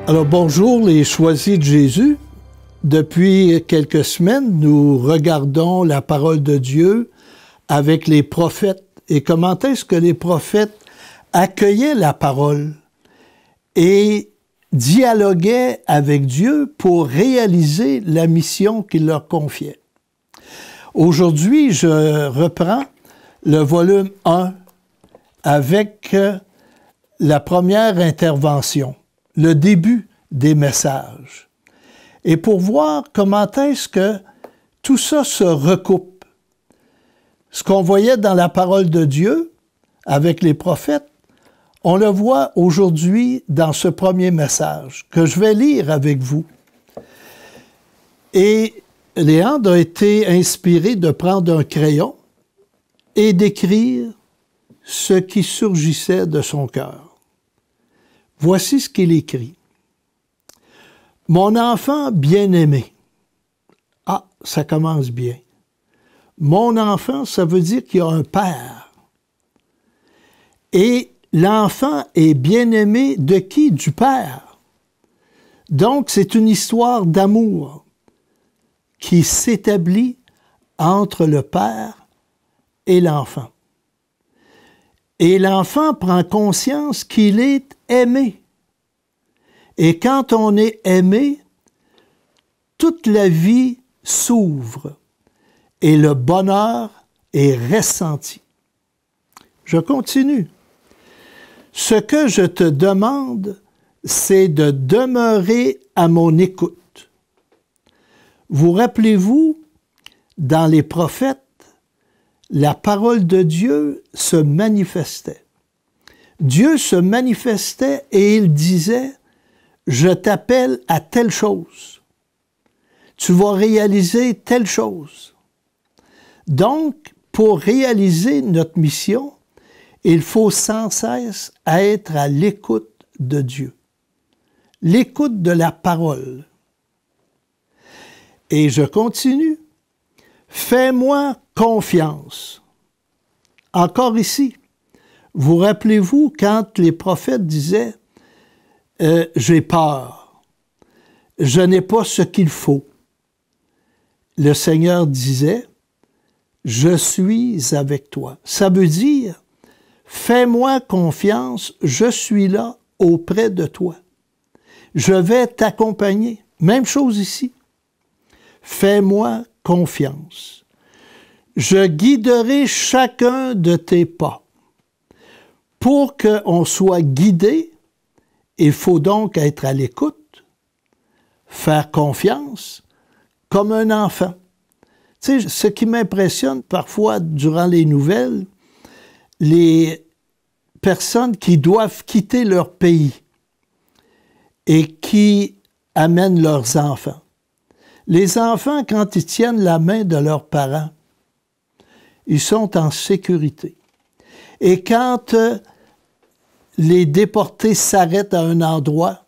Alors bonjour les choisis de Jésus. Depuis quelques semaines, nous regardons la parole de Dieu avec les prophètes et comment est-ce que les prophètes accueillaient la parole et dialoguaient avec Dieu pour réaliser la mission qu'il leur confiait. Aujourd'hui, je reprends le volume 1 avec la première intervention, le début des messages. Et pour voir comment est-ce que tout ça se recoupe. Ce qu'on voyait dans la parole de Dieu avec les prophètes, on le voit aujourd'hui dans ce premier message que je vais lire avec vous. Et Léandre a été inspiré de prendre un crayon et d'écrire ce qui surgissait de son cœur. Voici ce qu'il écrit. « Mon enfant bien-aimé. » Ah, ça commence bien. Mon enfant, ça veut dire qu'il y a un père. Et l'enfant est bien-aimé de qui? Du père. Donc, c'est une histoire d'amour qui s'établit entre le père et l'enfant. Et l'enfant prend conscience qu'il est aimé. Et quand on est aimé, toute la vie s'ouvre et le bonheur est ressenti. Je continue. Ce que je te demande, c'est de demeurer à mon écoute. Vous rappelez-vous, dans les prophètes, la parole de Dieu se manifestait. Dieu se manifestait et il disait, « Je t'appelle à telle chose. Tu vas réaliser telle chose. » Donc, pour réaliser notre mission, il faut sans cesse être à l'écoute de Dieu. L'écoute de la parole. Et je continue. Fais-moi confiance. Encore ici, vous rappelez-vous quand les prophètes disaient j'ai peur, je n'ai pas ce qu'il faut. Le Seigneur disait je suis avec toi. Ça veut dire fais-moi confiance, je suis là auprès de toi. Je vais t'accompagner. Même chose ici. Fais-moi confiance. Je guiderai chacun de tes pas. Pour qu'on soit guidé, il faut donc être à l'écoute, faire confiance, comme un enfant. Tu sais, ce qui m'impressionne parfois durant les nouvelles, les personnes qui doivent quitter leur pays et qui amènent leurs enfants. Les enfants, quand ils tiennent la main de leurs parents, ils sont en sécurité. Et quand les déportés s'arrêtent à un endroit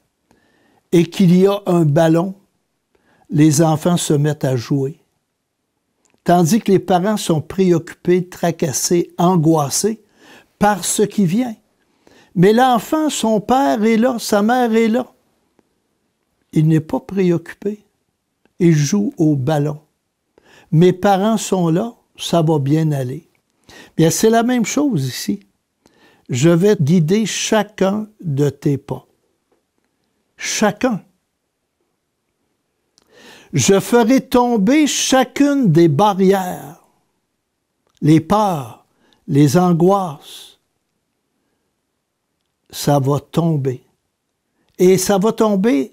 et qu'il y a un ballon, les enfants se mettent à jouer. Tandis que les parents sont préoccupés, tracassés, angoissés par ce qui vient. Mais l'enfant, son père est là, sa mère est là. Il n'est pas préoccupé. Il joue au ballon. Mes parents sont là, ça va bien aller. Bien, c'est la même chose ici. Je vais guider chacun de tes pas. Chacun. Je ferai tomber chacune des barrières, les peurs, les angoisses. Ça va tomber. Et ça va tomber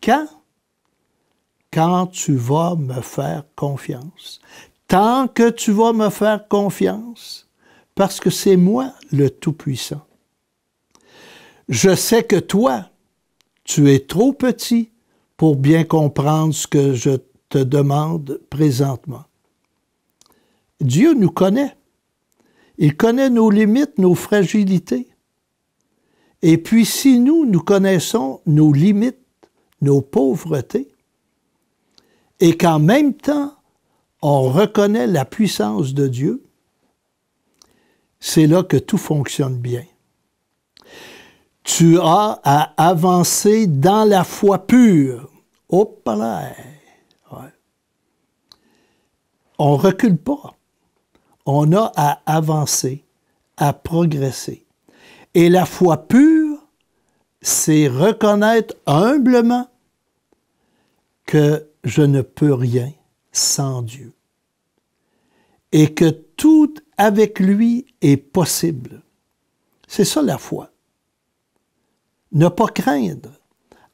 quand? Quand tu vas me faire confiance. Tant que tu vas me faire confiance, parce que c'est moi le Tout-Puissant. Je sais que toi, tu es trop petit pour bien comprendre ce que je te demande présentement. Dieu nous connaît. Il connaît nos limites, nos fragilités. Et puis si nous connaissons nos limites, nos pauvretés, et qu'en même temps, on reconnaît la puissance de Dieu, c'est là que tout fonctionne bien. Tu as à avancer dans la foi pure. Hop là! Ouais. On ne recule pas. On a à avancer, à progresser. Et la foi pure, c'est reconnaître humblement que je ne peux rien sans Dieu. Et que tout avec lui est possible. C'est ça la foi. Ne pas craindre,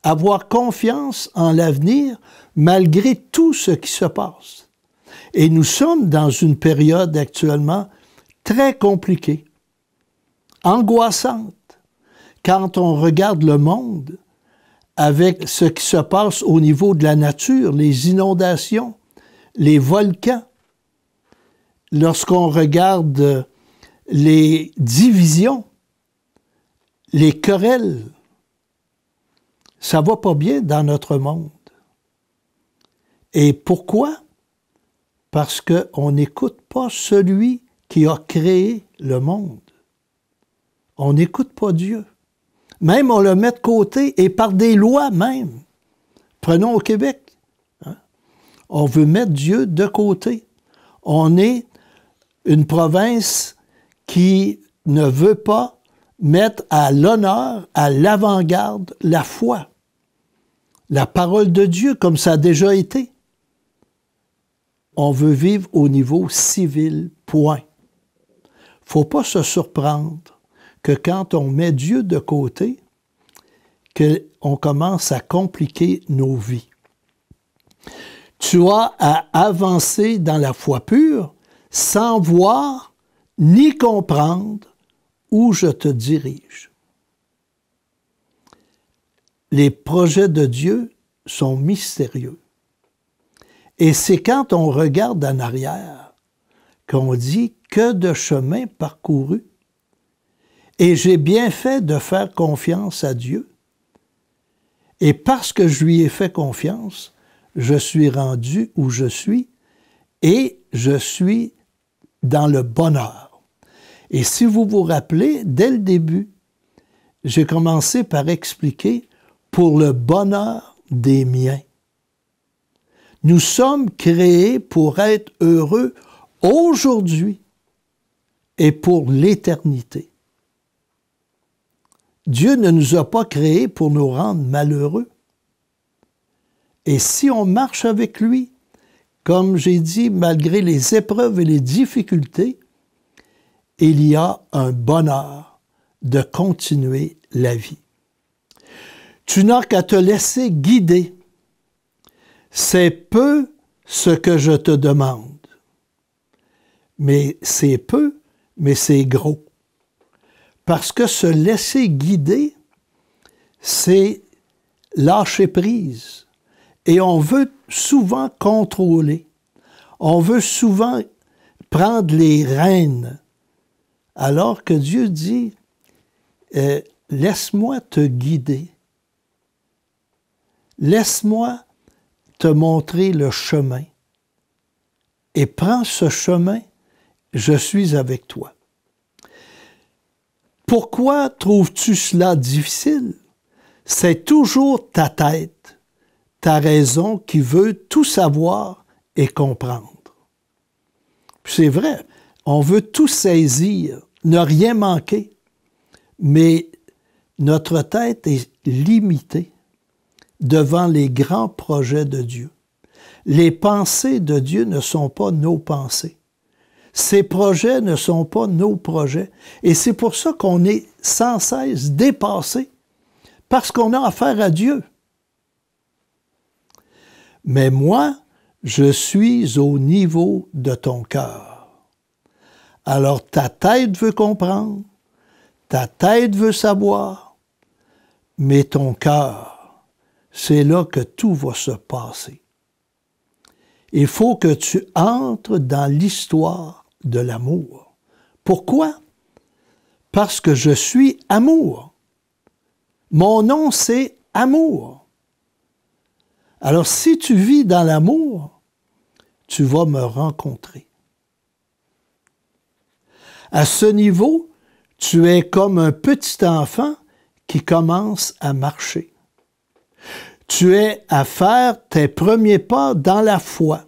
avoir confiance en l'avenir malgré tout ce qui se passe. Et nous sommes dans une période actuellement très compliquée, angoissante, quand on regarde le monde avec ce qui se passe au niveau de la nature, les inondations, les volcans. Lorsqu'on regarde les divisions, les querelles, ça ne va pas bien dans notre monde. Et pourquoi? Parce qu'on n'écoute pas celui qui a créé le monde. On n'écoute pas Dieu. Même on le met de côté et par des lois même. Prenons au Québec. Hein? On veut mettre Dieu de côté. On est une province qui ne veut pas mettre à l'honneur, à l'avant-garde, la foi. La parole de Dieu, comme ça a déjà été. On veut vivre au niveau civil, point. Il ne faut pas se surprendre que quand on met Dieu de côté, qu'on commence à compliquer nos vies. Tu as à avancer dans la foi pure sans voir ni comprendre où je te dirige. Les projets de Dieu sont mystérieux. Et c'est quand on regarde en arrière qu'on dit que de chemin parcouru. Et j'ai bien fait de faire confiance à Dieu. Et parce que je lui ai fait confiance, je suis rendu où je suis et je suis dans le bonheur. Et si vous vous rappelez, dès le début, j'ai commencé par expliquer pour le bonheur des miens. Nous sommes créés pour être heureux aujourd'hui et pour l'éternité. Dieu ne nous a pas créés pour nous rendre malheureux. Et si on marche avec lui, comme j'ai dit, malgré les épreuves et les difficultés, il y a un bonheur de continuer la vie. Tu n'as qu'à te laisser guider. C'est peu ce que je te demande. Mais c'est peu, mais c'est gros. Parce que se laisser guider, c'est lâcher prise. Et on veut souvent contrôler. On veut souvent prendre les rênes. Alors que Dieu dit, laisse-moi te guider. Laisse-moi te montrer le chemin. Et prends ce chemin, je suis avec toi. Pourquoi trouves-tu cela difficile? C'est toujours ta tête, ta raison qui veut tout savoir et comprendre. Puis c'est vrai, on veut tout saisir, ne rien manquer, mais notre tête est limitée devant les grands projets de Dieu. Les pensées de Dieu ne sont pas nos pensées. Ses projets ne sont pas nos projets. Et c'est pour ça qu'on est sans cesse dépassé, parce qu'on a affaire à Dieu. Mais moi, je suis au niveau de ton cœur. Alors ta tête veut comprendre, ta tête veut savoir, mais ton cœur, c'est là que tout va se passer. Il faut que tu entres dans l'histoire de l'amour. Pourquoi? Parce que je suis amour. Mon nom, c'est amour. Alors, si tu vis dans l'amour, tu vas me rencontrer. À ce niveau, tu es comme un petit enfant qui commence à marcher. Tu es à faire tes premiers pas dans la foi.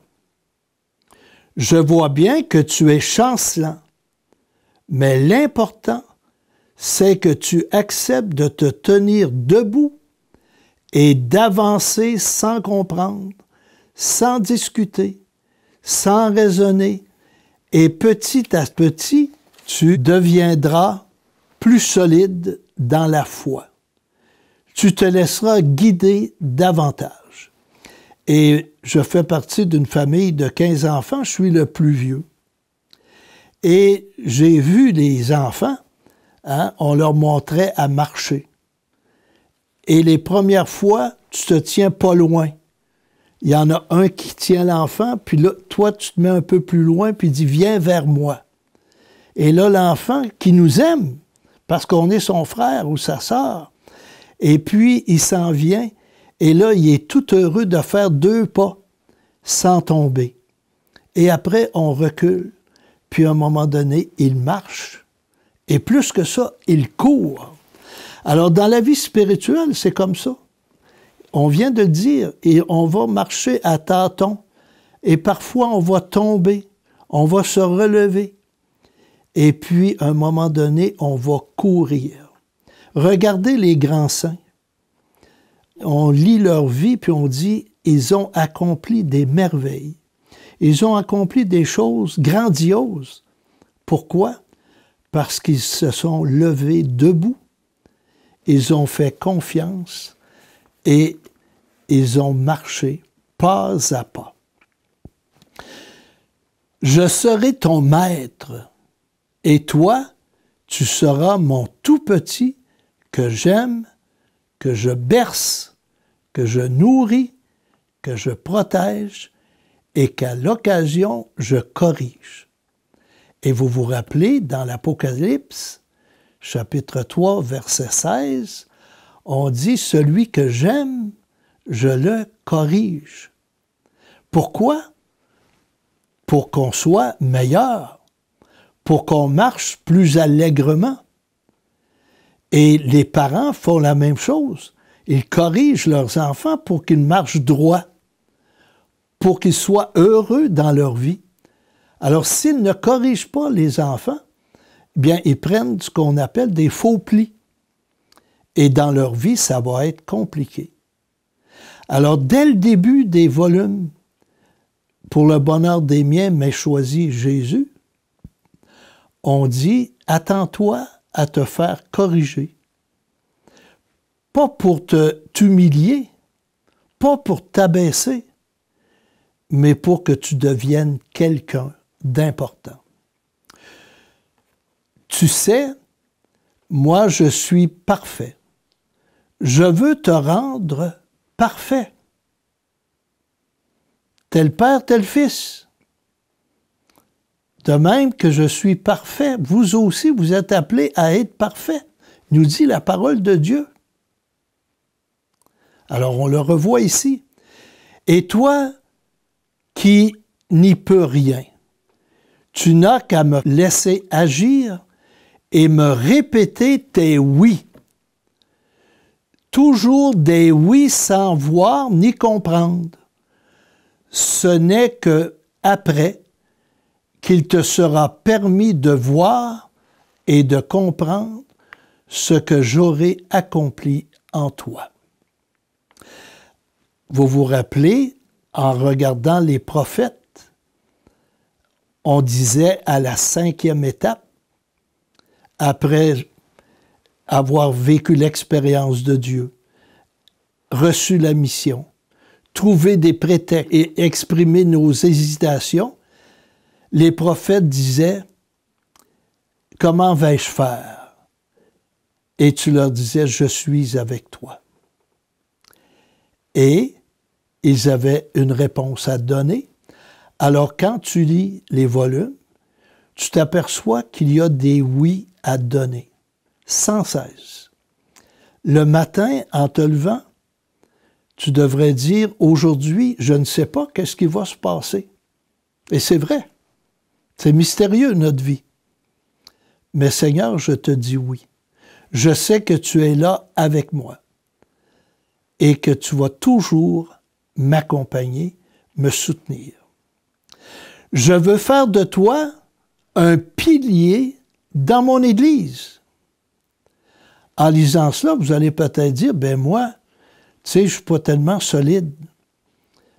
Je vois bien que tu es chancelant, mais l'important, c'est que tu acceptes de te tenir debout et d'avancer sans comprendre, sans discuter, sans raisonner, et petit à petit, tu deviendras plus solide dans la foi. Tu te laisseras guider davantage. Et je fais partie d'une famille de 15 enfants, je suis le plus vieux. Et j'ai vu les enfants, on leur montrait à marcher. Et les premières fois, tu te tiens pas loin. Il y en a un qui tient l'enfant, puis là, toi, tu te mets un peu plus loin, puis il dit « Viens vers moi ». Et là, l'enfant qui nous aime, parce qu'on est son frère ou sa sœur, et puis il s'en vient, et là, il est tout heureux de faire 2 pas sans tomber. Et après, on recule, puis à un moment donné, il marche, et plus que ça, il court. Alors, dans la vie spirituelle, c'est comme ça. On vient de le dire, et on va marcher à tâtons, et parfois on va tomber, on va se relever, et puis à un moment donné, on va courir. Regardez les grands saints. On lit leur vie, puis on dit, ils ont accompli des merveilles. Ils ont accompli des choses grandioses. Pourquoi? Parce qu'ils se sont levés debout, ils ont fait confiance, et ils ont marché pas à pas. Je serai ton maître, et toi, tu seras mon tout petit que j'aime, que je berce, que je nourris, que je protège, et qu'à l'occasion, je corrige. Et vous vous rappelez, dans l'Apocalypse, chapitre 3, verset 16, on dit « Celui que j'aime, je le corrige ». Pourquoi? Pour qu'on soit meilleur, pour qu'on marche plus allègrement. Et les parents font la même chose. Ils corrigent leurs enfants pour qu'ils marchent droit, pour qu'ils soient heureux dans leur vie. Alors, s'ils ne corrigent pas les enfants, bien, ils prennent ce qu'on appelle des faux plis. Et dans leur vie, ça va être compliqué. Alors, dès le début des volumes, pour le bonheur des miens, mais choisi Jésus, on dit, attends-toi à te faire corriger. Pas pour t'humilier, pas pour t'abaisser, mais pour que tu deviennes quelqu'un d'important. Tu sais, moi je suis parfait. Je veux te rendre parfait. Tel Père, tel Fils. De même que je suis parfait, vous aussi, vous êtes appelés à être parfait, nous dit la parole de Dieu. Alors, on le revoit ici. Et toi, qui n'y peux rien, tu n'as qu'à me laisser agir et me répéter tes oui. Toujours des oui sans voir ni comprendre. Ce n'est que après qu'il te sera permis de voir et de comprendre ce que j'aurai accompli en toi. Vous vous rappelez, en regardant les prophètes, on disait à la 5e étape, après avoir vécu l'expérience de Dieu, reçu la mission, trouvé des prétextes et exprimer nos hésitations, les prophètes disaient « Comment vais-je faire ?» Et tu leur disais « Je suis avec toi ». Et ils avaient une réponse à donner. Alors quand tu lis les volumes, tu t'aperçois qu'il y a des oui à donner, sans cesse. Le matin, en te levant, tu devrais dire « Aujourd'hui, je ne sais pas qu'est-ce qui va se passer. » Et c'est vrai. C'est mystérieux, notre vie. Mais Seigneur, je te dis oui. Je sais que tu es là avec moi et que tu vas toujours m'accompagner, me soutenir. Je veux faire de toi un pilier dans mon Église. En lisant cela, vous allez peut-être dire, ben moi, tu sais, je ne suis pas tellement solide.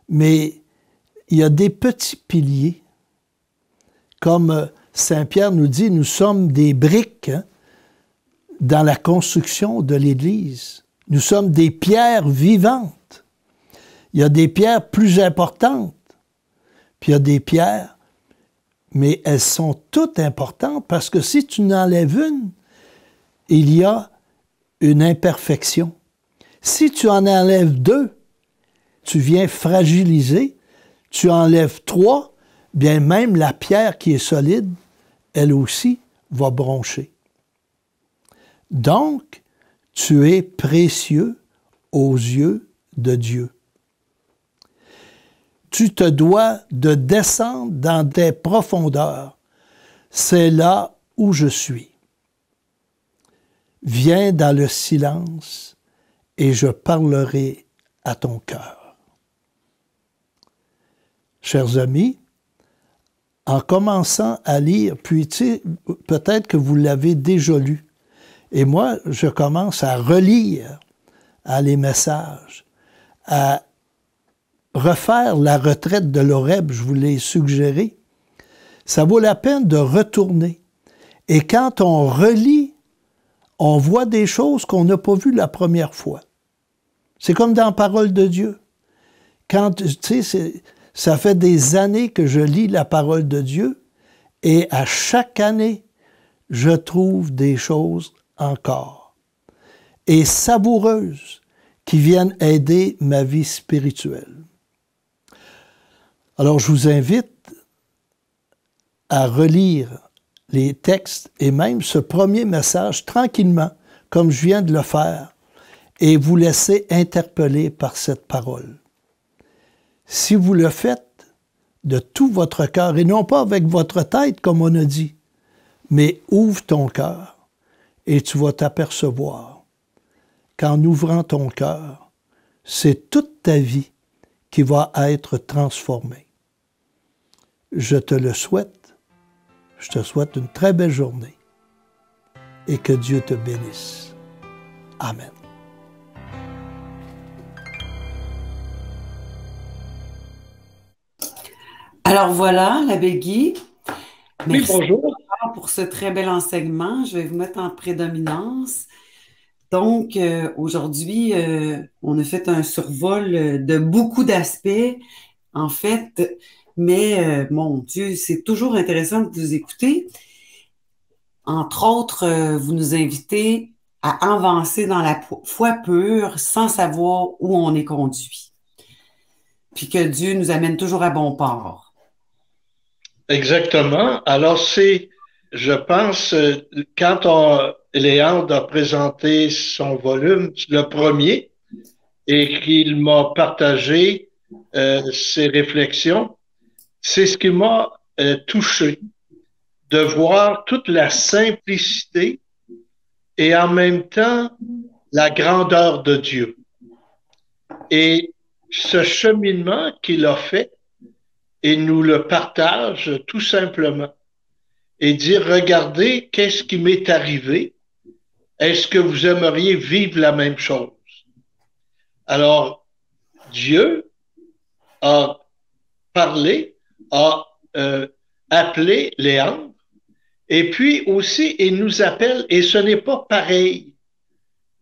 Mais il y a des petits piliers. Comme Saint Pierre nous dit, nous sommes des briques dans la construction de l'Église. Nous sommes des pierres vivantes. Il y a des pierres plus importantes. Puis il y a des pierres, mais elles sont toutes importantes parce que si tu en enlèves une, il y a une imperfection. Si tu en enlèves deux, tu viens fragiliser. Tu enlèves trois, bien même la pierre qui est solide, elle aussi va broncher. Donc, tu es précieux aux yeux de Dieu. Tu te dois de descendre dans des profondeurs. C'est là où je suis. Viens dans le silence et je parlerai à ton cœur. Chers amis, en commençant à lire, puis tu sais, peut-être que vous l'avez déjà lu, et moi, je commence à relire les messages, à refaire la retraite de l'Horeb, je vous l'ai suggéré. Ça vaut la peine de retourner. Et quand on relit, on voit des choses qu'on n'a pas vues la première fois. C'est comme dans la parole de Dieu. Quand, tu sais, ça fait des années que je lis la parole de Dieu et à chaque année, je trouve des choses encore et savoureuses qui viennent aider ma vie spirituelle. Alors, je vous invite à relire les textes et même ce premier message tranquillement, comme je viens de le faire, et vous laisser interpeller par cette parole. Si vous le faites de tout votre cœur, et non pas avec votre tête, comme on a dit, mais ouvre ton cœur et tu vas t'apercevoir qu'en ouvrant ton cœur, c'est toute ta vie qui va être transformée. Je te le souhaite. Je te souhaite une très belle journée et que Dieu te bénisse. Amen. Alors voilà, l'abbé Guy. Oui, Merci bonjour. pour ce très bel enseignement. Je vais vous mettre en prédominance. Donc, aujourd'hui, on a fait un survol de beaucoup d'aspects, en fait, mais mon Dieu, c'est toujours intéressant de vous écouter. Entre autres, vous nous invitez à avancer dans la foi pure sans savoir où on est conduit. Puis que Dieu nous amène toujours à bon port. Exactement. Alors, je pense, quand Léandre a présenté son volume, le premier, et qu'il m'a partagé ses réflexions, c'est ce qui m'a touché, de voir toute la simplicité et en même temps la grandeur de Dieu. Et ce cheminement qu'il a fait, et nous le partage tout simplement. Et dire, regardez, qu'est-ce qui m'est arrivé? Est-ce que vous aimeriez vivre la même chose? Alors, Dieu a parlé, a appelé Léandre, et puis aussi, il nous appelle, et ce n'est pas pareil.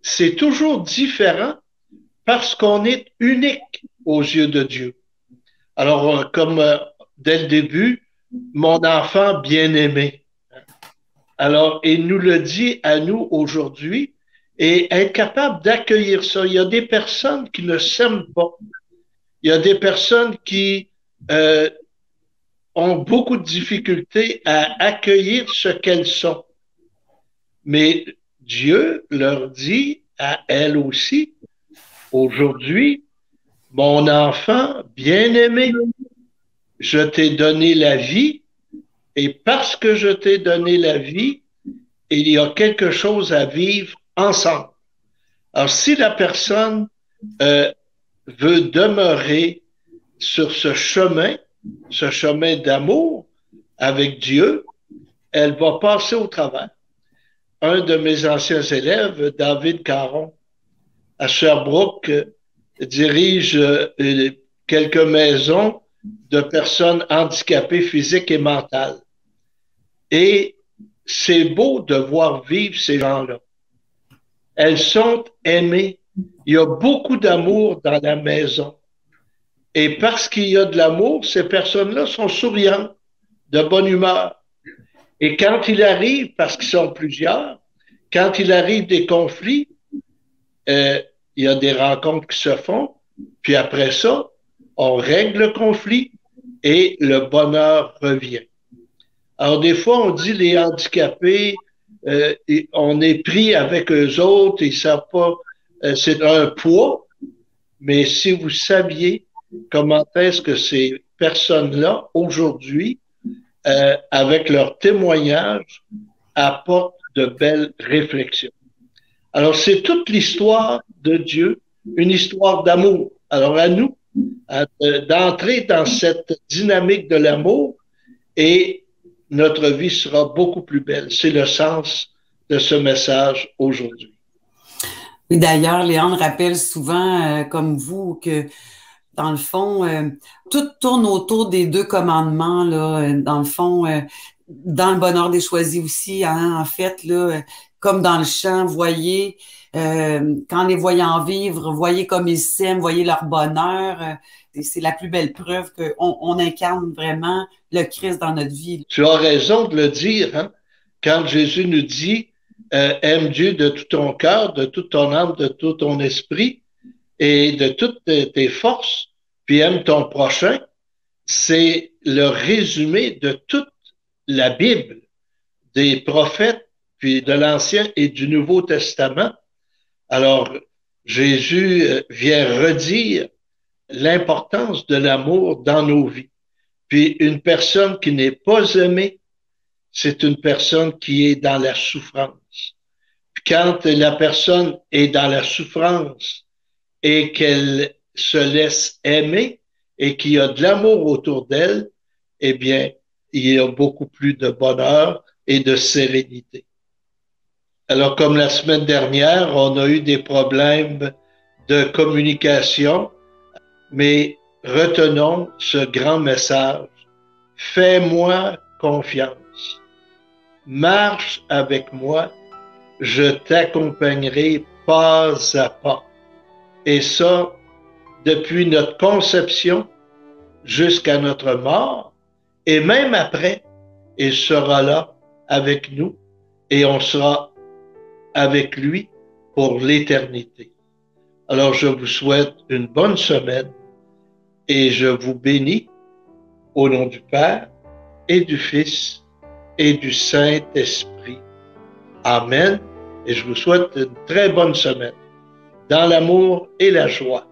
C'est toujours différent parce qu'on est unique aux yeux de Dieu. Alors, comme dès le début, mon enfant bien-aimé. Alors, il nous le dit à nous aujourd'hui et être capable d'accueillir ça. Il y a des personnes qui ne s'aiment pas. Il y a des personnes qui ont beaucoup de difficultés à accueillir ce qu'elles sont. Mais Dieu leur dit à elles aussi, aujourd'hui, mon enfant bien-aimé, je t'ai donné la vie et parce que je t'ai donné la vie, il y a quelque chose à vivre ensemble. Alors, si la personne veut demeurer sur ce chemin d'amour avec Dieu, elle va passer au travers. Un de mes anciens élèves, David Caron, à Sherbrooke, dirige quelques maisons de personnes handicapées physiques et mentales. Et c'est beau de voir vivre ces gens-là. Elles sont aimées. Il y a beaucoup d'amour dans la maison. Et parce qu'il y a de l'amour, ces personnes-là sont souriantes, de bonne humeur. Et quand il arrive, parce qu'ils sont plusieurs, quand il arrive des conflits, il y a des rencontres qui se font, puis après ça, on règle le conflit et le bonheur revient. Alors des fois, on dit les handicapés, on est pris avec eux autres, ils savent pas, c'est un poids, mais si vous saviez comment est-ce que ces personnes-là, aujourd'hui, avec leur témoignage, apportent de belles réflexions. Alors, c'est toute l'histoire de Dieu, une histoire d'amour. Alors, à nous d'entrer dans cette dynamique de l'amour et notre vie sera beaucoup plus belle. C'est le sens de ce message aujourd'hui. Oui, d'ailleurs, Léandre rappelle souvent, comme vous, que dans le fond, tout tourne autour des 2 commandements, là. Dans le fond, dans le bonheur des choisis aussi, hein, en fait, là, comme dans le chant, voyez, quand les voyant vivre, voyez comme ils s'aiment, voyez leur bonheur. C'est la plus belle preuve qu'on incarne vraiment le Christ dans notre vie. Tu as raison de le dire, hein? Quand Jésus nous dit aime Dieu de tout ton cœur, de toute ton âme, de tout ton esprit et de toutes tes forces, puis aime ton prochain, c'est le résumé de toute la Bible, des prophètes, puis de l'Ancien et du Nouveau Testament. Alors, Jésus vient redire l'importance de l'amour dans nos vies. Puis une personne qui n'est pas aimée, c'est une personne qui est dans la souffrance. Puis quand la personne est dans la souffrance et qu'elle se laisse aimer et qu'il y a de l'amour autour d'elle, eh bien, il y a beaucoup plus de bonheur et de sérénité. Alors, comme la semaine dernière, on a eu des problèmes de communication, mais retenons ce grand message. Fais-moi confiance. Marche avec moi. Je t'accompagnerai pas à pas. Et ça, depuis notre conception jusqu'à notre mort, et même après, il sera là avec nous et on sera avec lui pour l'éternité. Alors, je vous souhaite une bonne semaine et je vous bénis au nom du Père et du Fils et du Saint-Esprit. Amen. Et je vous souhaite une très bonne semaine dans l'amour et la joie.